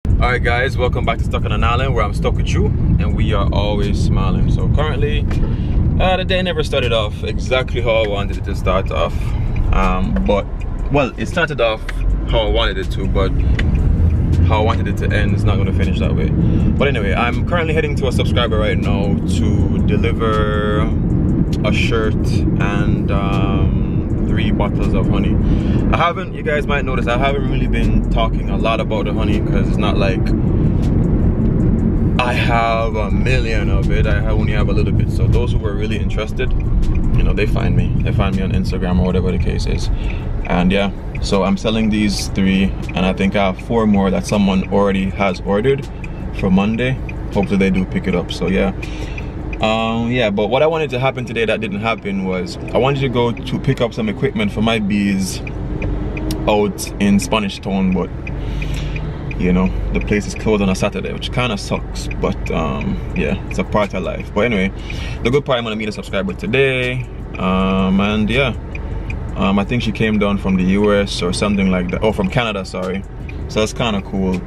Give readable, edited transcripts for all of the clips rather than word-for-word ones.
Alright guys, welcome back to Stuck on an Island, where I'm stuck with you and we are always smiling. So currently, the day never started off exactly how I wanted it to start off. Well, it started off how I wanted it to, but how I wanted it to end is not going to finish that way. But anyway, I'm currently heading to a subscriber right now to deliver a shirt and 3 bottles of honey. You guys might notice I haven't really been talking a lot about the honey, because it's not like I have a million of it. I only have a little bit. So those who were really interested, you know, they find me on Instagram or whatever the case is. And yeah, so I'm selling these 3, and I think I have 4 more that someone already has ordered for Monday. Hopefully they do pick it up. So yeah. Yeah, but what I wanted to happen today that didn't happen was I wanted to go to pick up some equipment for my bees out in Spanish Town, but you know, the place is closed on a Saturday, which kind of sucks, but yeah, it's a part of life. But anyway, the good part, I'm gonna meet a subscriber today, and yeah, I think she came down from the US or something like that, or from Canada, sorry. So that's kind of cool.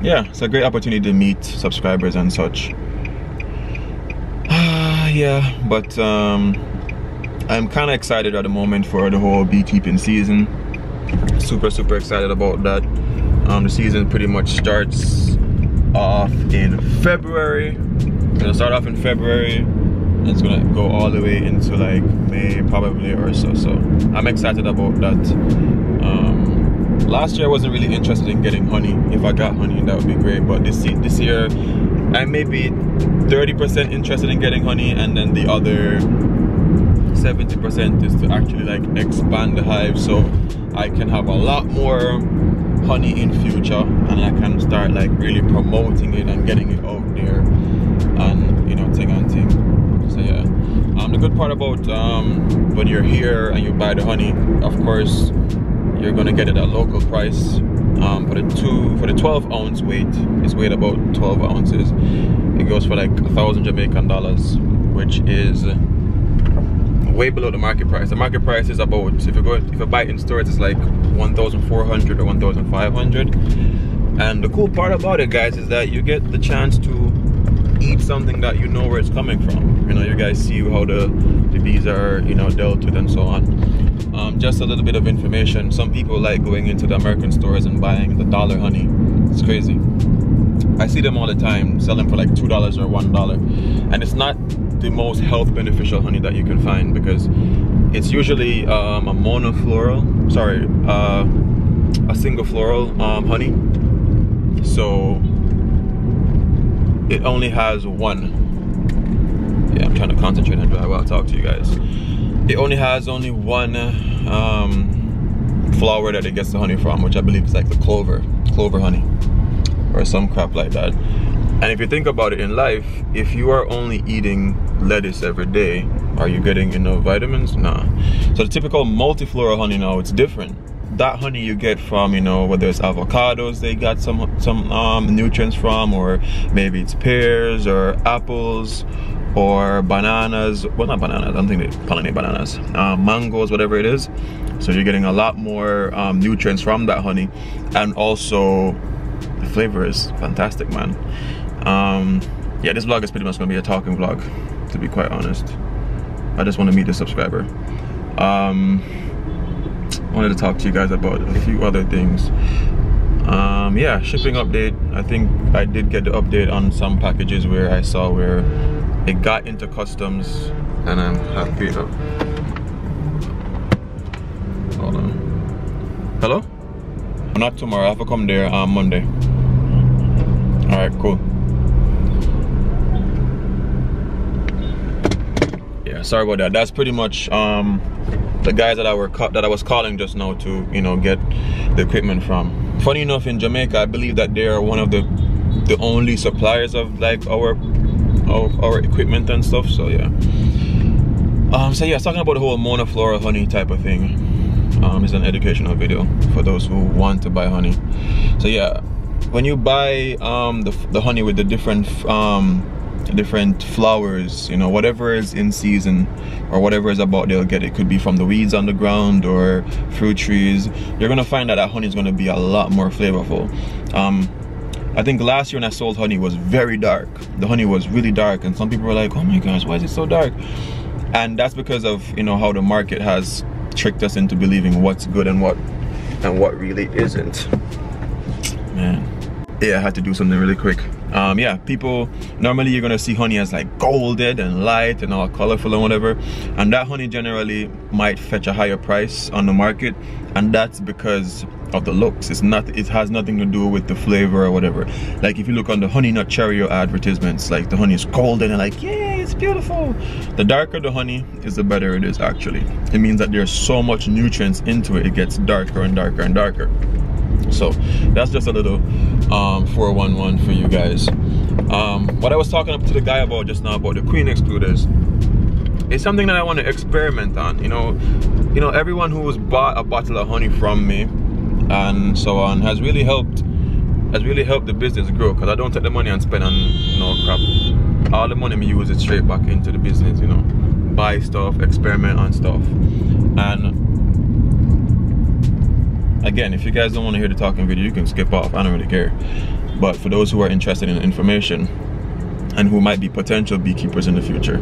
Yeah, it's a great opportunity to meet subscribers and such. Yeah, but I'm kind of excited at the moment for the whole beekeeping season. Super excited about that. The season pretty much starts off in February. It's gonna start off in February, and it's gonna go all the way into like May probably or so. So I'm excited about that. Last year I wasn't really interested in getting honey. If I got honey, that would be great, but this year I may be 30% interested in getting honey, and then the other 70% is to actually like expand the hive so I can have a lot more honey in future, and I can start like really promoting it and getting it out there, and you know, thing. So yeah, the good part about when you're here and you buy the honey, of course you're gonna get it at local price. For the 12 ounce weight, it's weighed about 12 ounces. It goes for like 1,000 Jamaican dollars, which is way below the market price. The market price is about, if you buy it in stores, it's like 1,400 or 1,500. And the cool part about it, guys, is that you get the chance to eat something that you know where it's coming from. You know, you guys see how the bees are, you know, dealt with and so on. Just a little bit of information. Some people like going into the American stores and buying the dollar honey. It's crazy. I see them all the time, selling for like $2 or $1, and it's not the most health beneficial honey that you can find, because it's usually a single floral honey. So it only has one. Yeah, I'm trying to concentrate and drive while I talk to you guys. It only has one flower that it gets the honey from, which I believe is like the clover honey or some crap like that. And if you think about it in life, if you are only eating lettuce every day, are you getting enough vitamins? Nah. So the typical multifloral honey now, it's different. That honey you get from, you know, whether it's avocados they got some nutrients from, or maybe it's pears or apples or bananas. Well, not bananas, I don't think they pollinate bananas. Mangoes, whatever it is. So you're getting a lot more nutrients from that honey, and also the flavor is fantastic, man. Yeah, this vlog is pretty much gonna be a talking vlog, to be quite honest. I just want to meet the subscriber. I wanted to talk to you guys about a few other things. Yeah, shipping update. I think I did get the update on some packages where I saw where it got into customs, and I'm happy. Hold on. Hello? Not tomorrow. I have to come there on Monday. All right, cool. Yeah, sorry about that. That's pretty much the guys that I was calling just now to, you know, get the equipment from. Funny enough, in Jamaica, I believe that they are one of the only suppliers of like our equipment and stuff. So yeah. So yeah, talking about the whole monofloral honey type of thing. It's an educational video for those who want to buy honey. So yeah, when you buy the honey with the different different flowers, you know, whatever is in season or whatever is about, they'll get it. Could be from the weeds on the ground or fruit trees. You're gonna find that that honey is gonna be a lot more flavorful. I think last year when I sold honey was very dark. The honey was really dark, and some people were like, oh my gosh, why is it so dark? And that's because of, you know, how the market has tricked us into believing what's good and what really isn't. Man, yeah, I had to do something really quick. Yeah, people, normally you're gonna see honey as like golden and light and all colorful and whatever, and that honey generally might fetch a higher price on the market, and that's because of the looks. It has nothing to do with the flavor or whatever. Like if you look on the honey nut Cheerio advertisements, like the honey is golden and like, yay, it's beautiful. The darker the honey is, the better it is actually. It means that there's so much nutrients into it, it gets darker and darker and darker. So that's just a little 411 for you guys. What I was talking to the guy about just now about the queen excluders, it's something that I want to experiment on. You know, everyone who has bought a bottle of honey from me and so on has really helped the business grow, because I don't take the money and spend on no crap. All the money we use it straight back into the business, you know, buy stuff, experiment on stuff. And again, if you guys don't want to hear the talking video, you can skip off, I don't really care. But for those who are interested in information and who might be potential beekeepers in the future,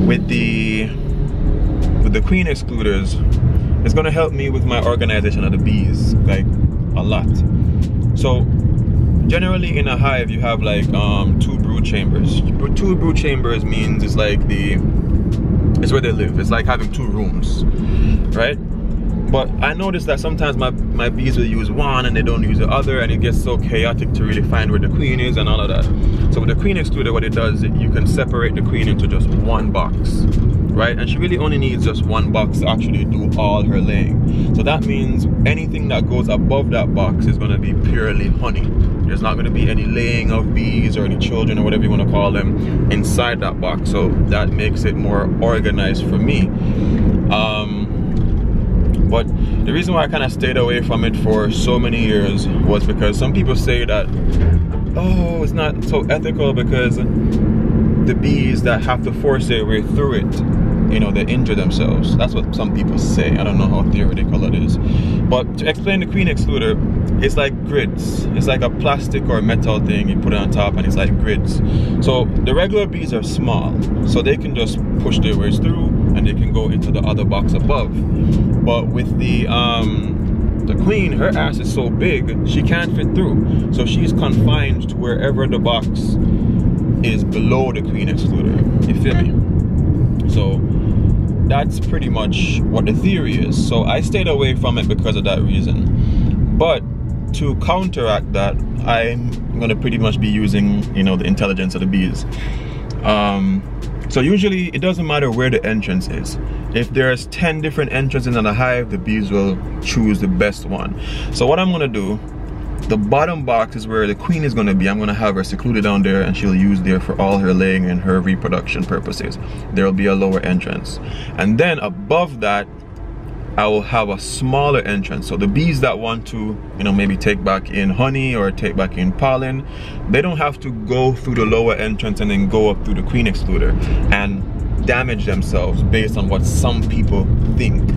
with the queen excluders, it's going to help me with my organization of the bees, like a lot. So generally in a hive you have like 2 brood chambers. 2 brood chambers means it's like it's where they live. It's like having 2 rooms, right? But I noticed that sometimes my bees will use one and they don't use the other, and it gets so chaotic to really find where the queen is and all of that. So with the queen excluder, what it does, you can separate the queen into just one box, right? And she really only needs just one box to actually do all her laying. So that means anything that goes above that box is going to be purely honey. There's not going to be any laying of bees or any children or whatever you want to call them inside that box. So that makes it more organized for me. But the reason why I kind of stayed away from it for so many years was because some people say that, oh, it's not so ethical because the bees that have to force their way through it, you know, they injure themselves. That's what some people say. I don't know how theoretical it is. But to explain the queen excluder, it's like grids. It's like a plastic or metal thing you put it on top, and it's like grids. So the regular bees are small, so they can just push their ways through and they can go into the other box above. But with the queen, her ass is so big she can't fit through, so she's confined to wherever the box is below the queen excluder. You feel me? So that's pretty much what the theory is. So I stayed away from it because of that reason. But to counteract that, I'm gonna pretty much be using, you know, the intelligence of the bees. So usually it doesn't matter where the entrance is. If there's 10 different entrances in a hive, the bees will choose the best one. So what I'm gonna do, the bottom box is where the queen is gonna be. I'm gonna have her secluded down there, and she'll use there for all her laying and her reproduction purposes. There'll be a lower entrance. And then above that, I will have a smaller entrance. So the bees that want to, you know, maybe take back in honey or take back in pollen, they don't have to go through the lower entrance and then go up through the queen excluder and damage themselves based on what some people think,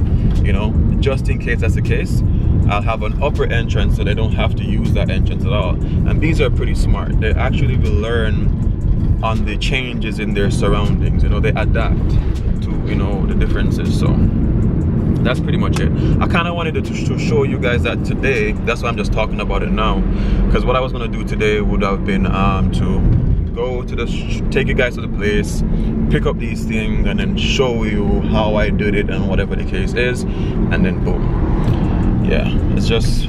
you know. Just in case that's the case, I'll have an upper entrance so they don't have to use that entrance at all. And bees are pretty smart. They actually will learn on the changes in their surroundings, you know. They adapt to, you know, the differences. So that's pretty much it. I kind of wanted to show you guys that today. That's why I'm just talking about it now, because what I was going to do today would have been to go to take you guys to the place, pick up these things, and then show you how I did it and whatever the case is, and then boom. Yeah, it's just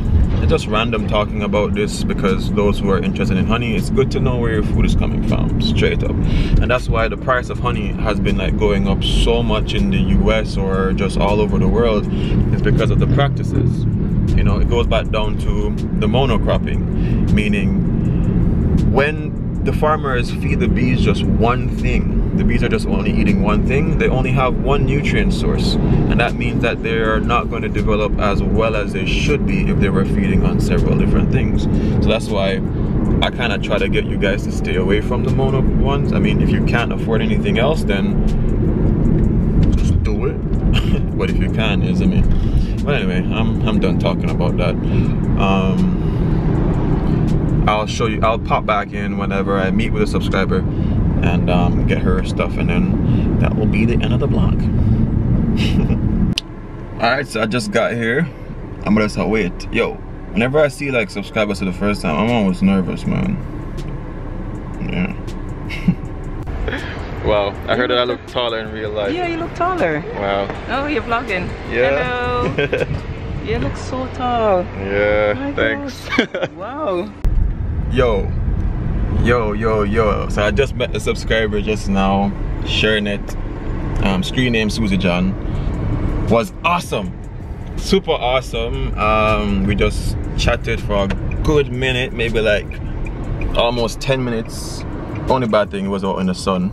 random talking about this, because those who are interested in honey, it's good to know where your food is coming from, straight up. And that's why the price of honey has been like going up so much in the US or just all over the world, is because of the practices. You know, it goes back down to the monocropping, meaning when the farmers feed the bees just one thing, the bees are just only eating one thing, they only have one nutrient source, and that means that they're not going to develop as well as they should be if they were feeding on several different things. So that's why I kind of try to get you guys to stay away from the mono ones. I mean, if you can't afford anything else, then just do it. But if you can, is I mean. But anyway, I'm done talking about that. I'll show you. I'll pop back in whenever I meet with a subscriber and get her stuff, and then that will be the end of the vlog. All right, so I just got here. I'm gonna start wait. Yo, whenever I see like subscribers for the first time, I'm always nervous, man. Yeah. Wow, I heard that I look taller in real life. Yeah, you look taller. Wow. Oh, you're vlogging. Yeah. Hello. You look so tall. Yeah, oh thanks. Wow. Yo. So I just met a subscriber just now, sharing it. Screen name Susie John. Was awesome. Super awesome. We just chatted for a good minute, maybe like almost 10 minutes. Only bad thing, it was out in the sun,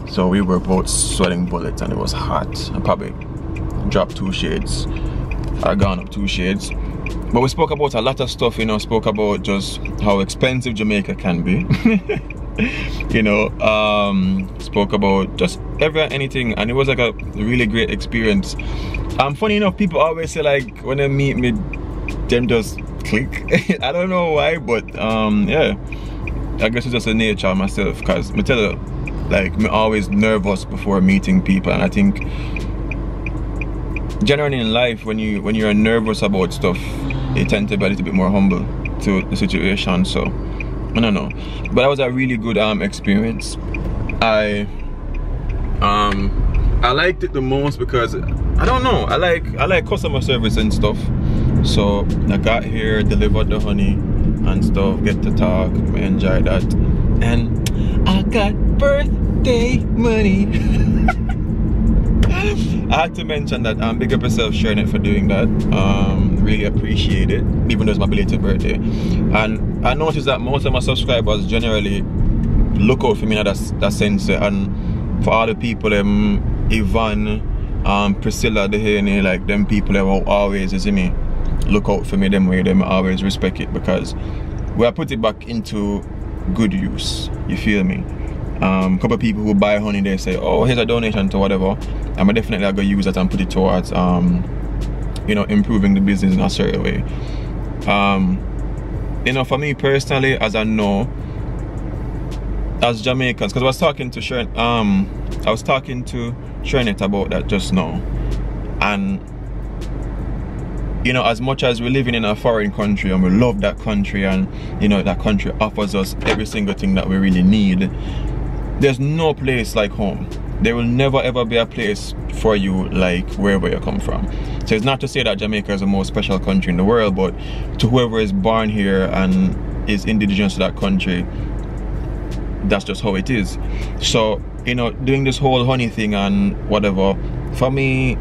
so we were both sweating bullets and it was hot. I probably dropped 2 shades. I gone up 2 shades. But we spoke about a lot of stuff, you know, spoke about just how expensive Jamaica can be. You know, spoke about just anything, and it was like a really great experience. Funny enough, people always say like when they meet me, them just click. I don't know why, but yeah, I guess it's just a nature of myself, because me tell you, like, me always nervous before meeting people, and I think generally in life, when you're nervous about stuff, you tend to be a little bit more humble to the situation. So I don't know, but that was a really good experience. I liked it the most because I don't know, I like customer service and stuff. So I got here, delivered the honey and stuff, get to talk, enjoy that, and I got birthday money. I had to mention that big up yourself sharing it for doing that. Really appreciate it, even though it's my belated birthday. And I noticed that most of my subscribers generally look out for me in that sense, and for all the people, Yvonne, Priscilla, Dehaney, like them people that will always, you see me, look out for me them way, them always respect it, because we are put it back into good use, you feel me? Couple of people who buy honey, they say, oh, here's a donation to whatever. I'm definitely gonna use that and put it towards you know, improving the business in a certain way. You know, for me personally, as I know, as Jamaicans, because I was talking to Sharon, it about that just now, and you know, as much as we're living in a foreign country and we love that country, and you know, that country offers us every single thing that we really need, there's no place like home. There will never ever be a place for you like wherever you come from. So it's not to say that Jamaica is the most special country in the world, but to whoever is born here and is indigenous to that country, that's just how it is. So, you know, doing this whole honey thing and whatever, for me,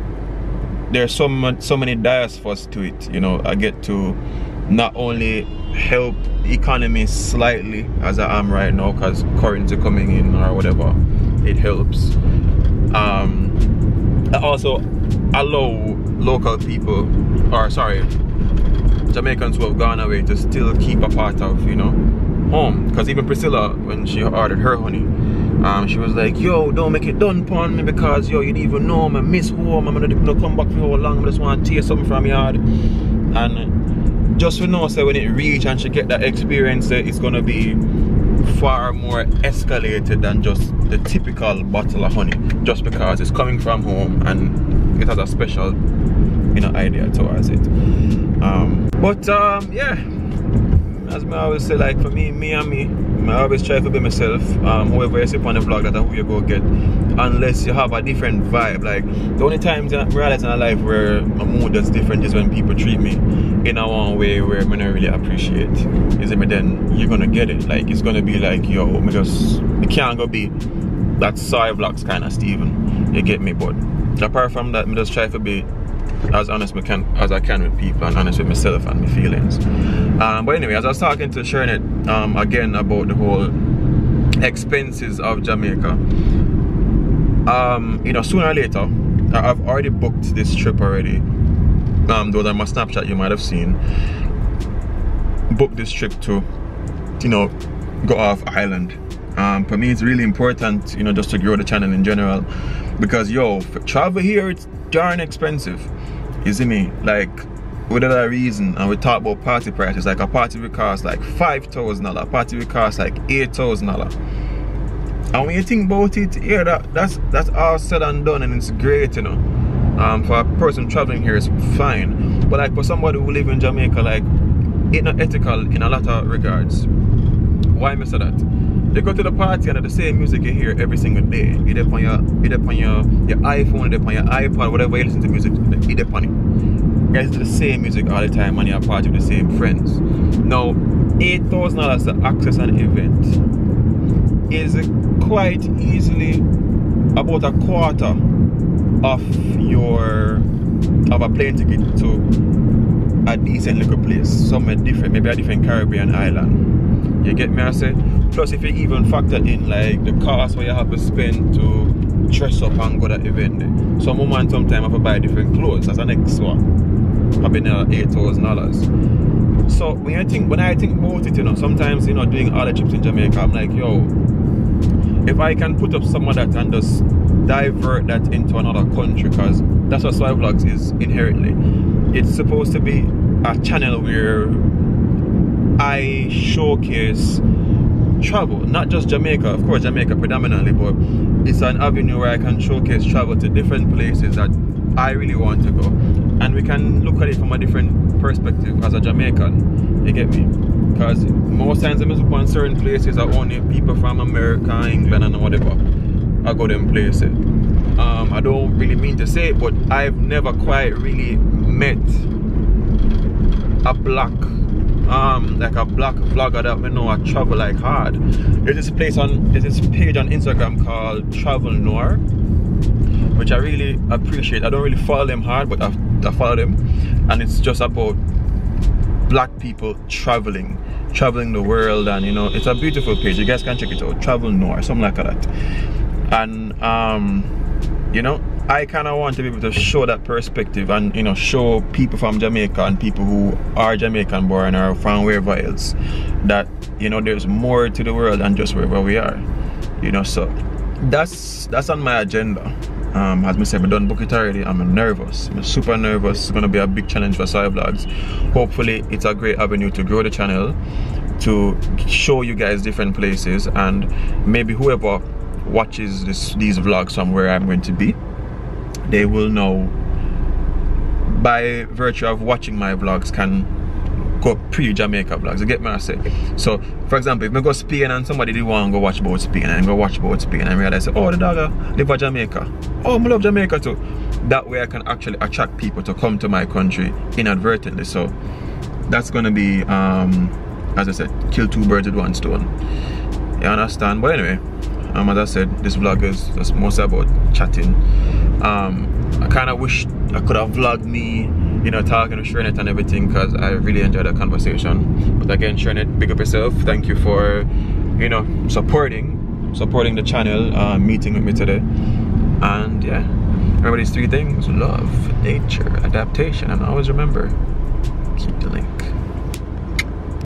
there's so many diasporas to it. You know, I get to not only help economy slightly as I am right now, because currency coming in or whatever, it helps. I also allow local people, or sorry, Jamaicans who have gone away, to still keep a part of, you know, home. Because even Priscilla, when she ordered her honey, she was like, yo, don't make it done upon me, because yo, you didn't even know I miss home, I'm gonna come back for how long, I just want to taste something from yard. And just to know, so when it reach and she get that experience, it's gonna be far more escalated than just the typical bottle of honey, just because it's coming from home and it has a special, you know, idea towards it. Yeah, as I always say, like, for me, I always try to be myself. Whoever you see on the vlog, that's who you go get, unless you have a different vibe. Like, the only times I realize in my life where my mood is different is when people treat me in a one way where I don't really appreciate. Is it, then you're gonna get it. Like, it's gonna be like, yo, it can't go be that Soai vlogs kind of Stephen, you get me? But apart from that, I just try to be as honest as I can with people, and honest with myself and my feelings. But anyway, as I was talking to Sharon again about the whole expenses of Jamaica, you know, sooner or later, I've already booked this trip already. Those are my Snapchat you might have seen. Booked this trip to you know, go off island. For me it's really important, you know, just to grow the channel in general, because yo, travel here it's darn expensive, you see me, like without a reason. And we talk about party prices, like a party will cost like $5,000, a party will cost like $8,000. And when you think about it, yeah, that's all said and done, and it's great, you know. For a person traveling here, it's fine. But like for somebody who live in Jamaica, like it's not ethical in a lot of regards. Why I say that? You go to the party and the same music you hear every single day. You dip on your iPhone, you dip on your iPod, whatever you listen to music, you dip on it. You guys do the same music all the time and you're party with the same friends. Now, $8,000 to access an event is quite easily about a quarter of a plane ticket to a decent little place, somewhere different, maybe a different Caribbean island. You get me, I say? Plus if you even factor in like the cost where you have to spend to dress up and go to that event. Some woman sometimes have to buy different clothes as an extra. I've been $8,000. So when I think about it, you know, sometimes, you know, doing all the trips in Jamaica, I'm like, yo, if I can put up some of that and just divert that into another country, because that's what Soai Vlogs is inherently. It's supposed to be a channel where I showcase travel, not just Jamaica, of course Jamaica predominantly, but it's an avenue where I can showcase travel to different places that I really want to go, and we can look at it from a different perspective as a Jamaican, you get me? Because most times when I look on certain places are only people from America, England and whatever I go them places. I don't really mean to say it, but I've never quite really met a black like a black vlogger that we know I travel like hard. There's this page on Instagram called Travel Noir, which I really appreciate. I don't really follow them hard, but I follow them, and it's just about black people traveling the world, and you know, it's a beautiful page. You guys can check it out, Travel Noir, something like that. And you know, I kind of want to be able to show that perspective, and you know, show people from Jamaica and people who are Jamaican born or from wherever else that, you know, there's more to the world than just wherever we are, you know. So that's on my agenda. As I said, I done book it already. I'm nervous. I'm super nervous. It's gonna be a big challenge for Soai Vlogs. Hopefully it's a great avenue to grow the channel, to show you guys different places, and maybe whoever watches these vlogs from where I'm going to be, they will know by virtue of watching my vlogs can go pre-Jamaica vlogs, you get me I say. So for example, if I go Spain and somebody did want to go watch about Spain and go watch about Spain and realize, oh, the dog live in Jamaica, oh, I love Jamaica too, that way I can actually attract people to come to my country inadvertently. So that's gonna be as I said, kill two birds with one stone, you understand? But anyway, as I said, this vlog is just mostly about chatting. I kind of wish I could have vlogged me, you know, talking to Shrenet and everything, because I really enjoyed that conversation. But again, Shrenet, big up yourself. Thank you for, you know, supporting the channel, meeting with me today. And yeah, remember these three things: love, nature, adaptation, and always remember, keep the link.